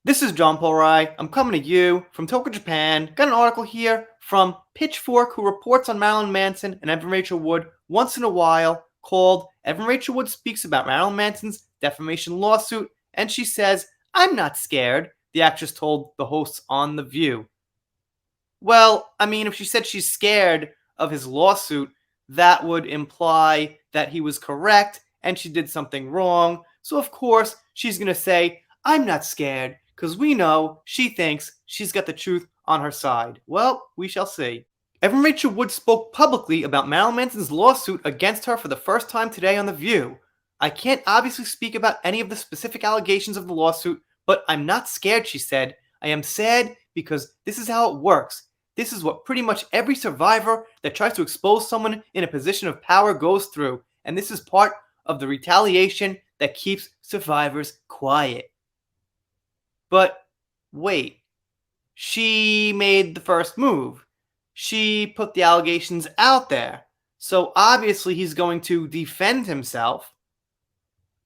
This is John Paul Rai. I'm coming to you from Tokyo, Japan. Got an article here from Pitchfork, who reports on Marilyn Manson and Evan Rachel Wood once in a while, called Evan Rachel Wood Speaks About Marilyn Manson's Defamation Lawsuit, and she says, "I'm not scared," the actress told the hosts on The View. Well, I mean, if she said she's scared of his lawsuit, that would imply that he was correct and she did something wrong. So, of course, she's going to say, "I'm not scared," because we know she thinks she's got the truth on her side. Well, we shall see. Evan Rachel Wood spoke publicly about Marilyn Manson's lawsuit against her for the first time today on The View. "I can't obviously speak about any of the specific allegations of the lawsuit, but I'm not scared," she said. "I am sad because this is how it works. This is what pretty much every survivor that tries to expose someone in a position of power goes through, and this is part of the retaliation that keeps survivors quiet." But wait, she made the first move. She put the allegations out there. So obviously he's going to defend himself.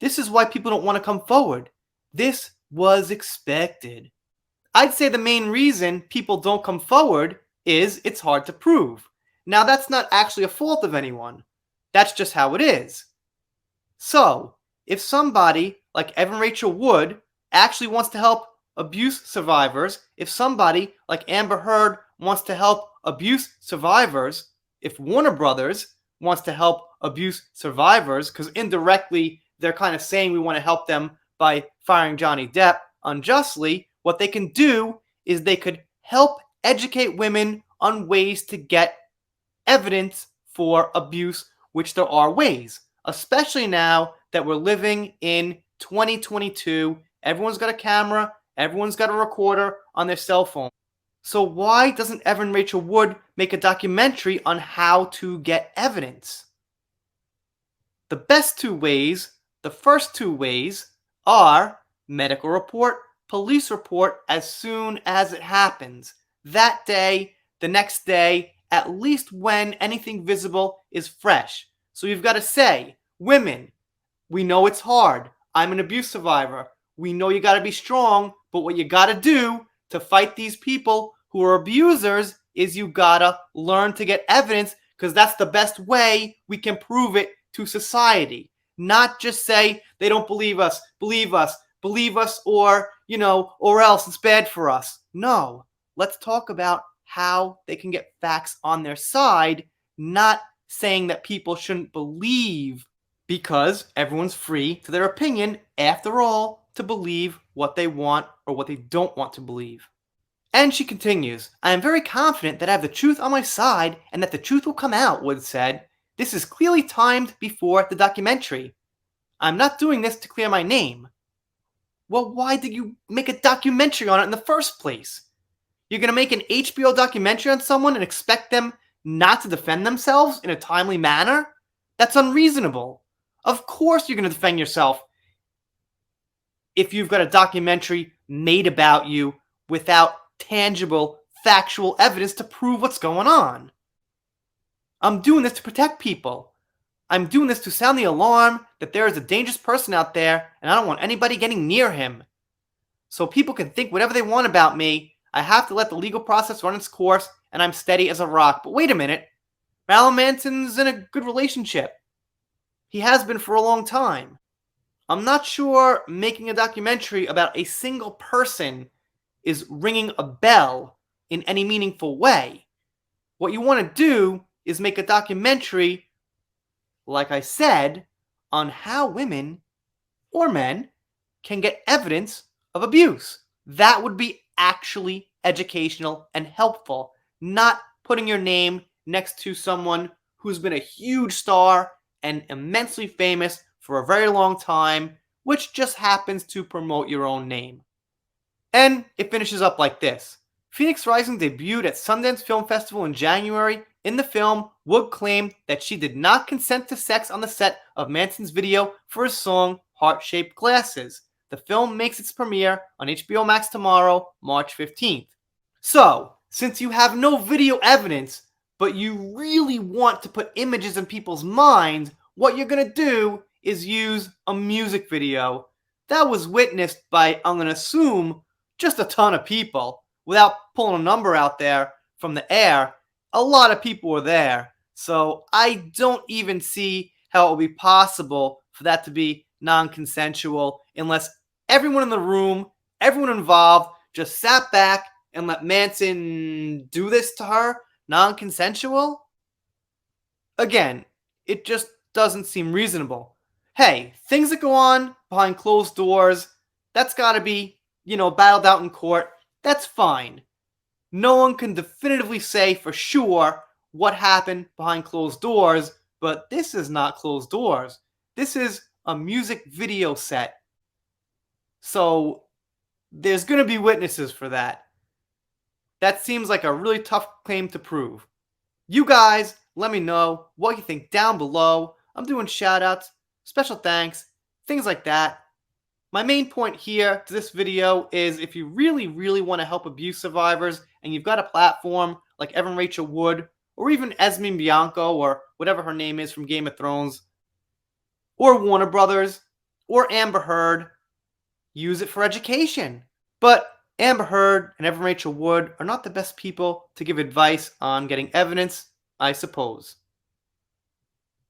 This is why people don't want to come forward. This was expected. I'd say the main reason people don't come forward is it's hard to prove. Now, that's not actually a fault of anyone. That's just how it is. So, if somebody like Evan Rachel Wood actually wants to help abuse survivors, if somebody like Amber Heard wants to help abuse survivors, if Warner Brothers wants to help abuse survivors, because indirectly they're kind of saying we want to help them by firing Johnny Depp unjustly, what they can do is they could help educate women on ways to get evidence for abuse, which there are ways, especially now that we're living in 2022. Everyone's got a camera, everyone's got a recorder on their cell phone. So why doesn't Evan Rachel Wood make a documentary on how to get evidence? The best two ways, the first two ways, are medical report, police report as soon as it happens. That day, the next day, at least when anything visible is fresh. So you've got to say, women, we know it's hard. I'm an abuse survivor. We know you got to be strong, but what you got to do to fight these people who are abusers is you got to learn to get evidence, because that's the best way we can prove it to society. Not just say they don't believe us, or, or else it's bad for us. No, let's talk about how they can get facts on their side, not saying that people shouldn't believe, because everyone's free to their opinion, after all, to believe what they want or what they don't want to believe. And she continues, "I am very confident that I have the truth on my side and that the truth will come out," Wood said. "This is clearly timed before the documentary. I'm not doing this to clear my name." Well, why did you make a documentary on it in the first place? You're going to make an HBO documentary on someone and expect them not to defend themselves in a timely manner? That's unreasonable. Of course you're going to defend yourself if you've got a documentary made about you without tangible, factual evidence to prove what's going on. I'm doing this to protect people. I'm doing this to sound the alarm that there is a dangerous person out there and I don't want anybody getting near him. So people can think whatever they want about me. I have to let the legal process run its course, and I'm steady as a rock. But wait a minute. Marilyn Manson's in a good relationship. He has been for a long time. I'm not sure making a documentary about a single person is ringing a bell in any meaningful way. What you want to do is make a documentary, like I said, on how women or men can get evidence of abuse. That would be actually educational and helpful, not putting your name next to someone who's been a huge star and immensely famous for a very long time, which just happens to promote your own name. And it finishes up like this. Phoenix Rising debuted at Sundance Film Festival in January. In the film, Wood claimed that she did not consent to sex on the set of Manson's video for his song Heart-Shaped Glasses. The film makes its premiere on HBO Max tomorrow, March 15th. So, since you have no video evidence, but you really want to put images in people's minds, what you're going to do is use a music video that was witnessed by, I'm going to assume, just a ton of people. Without pulling a number out there from the air, a lot of people were there. So I don't even see how it would be possible for that to be non-consensual unless everyone in the room, everyone involved, just sat back and let Manson do this to her non-consensual. Again, it just doesn't seem reasonable. Hey, things that go on behind closed doors, that's got to be, battled out in court. That's fine. No one can definitively say for sure what happened behind closed doors, but this is not closed doors. This is a music video set. So there's going to be witnesses for that. That seems like a really tough claim to prove. You guys, let me know what you think down below. I'm doing shout outs, special thanks, things like that. My main point here to this video is if you really, really want to help abuse survivors and you've got a platform like Evan Rachel Wood or even Esme Bianco or whatever her name is from Game of Thrones or Warner Brothers or Amber Heard, use it for education. But Amber Heard and Evan Rachel Wood are not the best people to give advice on getting evidence, I suppose.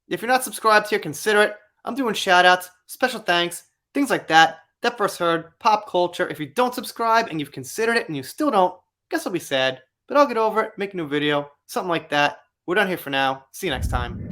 If you're not subscribed here, consider it. I'm doing shoutouts, special thanks, things like that. That first heard, pop culture. If you don't subscribe and you've considered it and you still don't, guess I'll be sad. But I'll get over it, make a new video, something like that. We're done here for now. See you next time.